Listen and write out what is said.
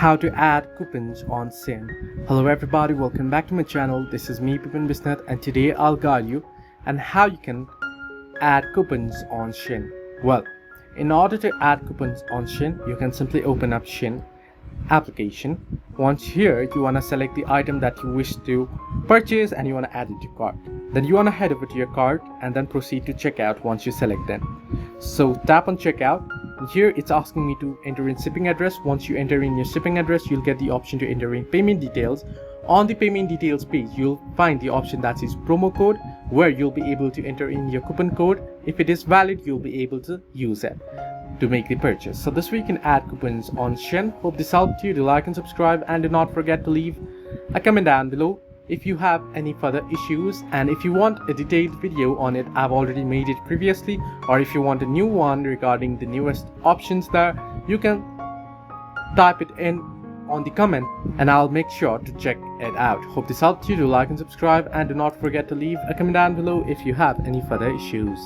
how to add coupons on Shein. Hello everybody, welcome back to my channel. This is me Pipin Bisnath, and today I'll guide you on how you can add coupons on Shein. Well, in order to add coupons on Shein, you can simply open up Shein application. Once here, you want to select the item that you wish to purchase and you want to add it to cart. Then you want to head over to your cart and then proceed to checkout once you select them. So tap on checkout. Here it's asking me to enter in shipping address. Once you enter in your shipping address, you'll get the option to enter in payment details. On the payment details page, you'll find the option that says promo code, where you'll be able to enter in your coupon code. If it is valid, you'll be able to use it to make the purchase. So this way you can add coupons on Shein. Hope this helped you. Do like and subscribe, and do not forget to leave a comment down below if you have any further issues, and if you want a detailed video on it, I've already made it previously, or if you want a new one regarding the newest options there, you can type it in on the comment and I'll make sure to check it out. Hope this helped you. Do like and subscribe, and do not forget to leave a comment down below if you have any further issues.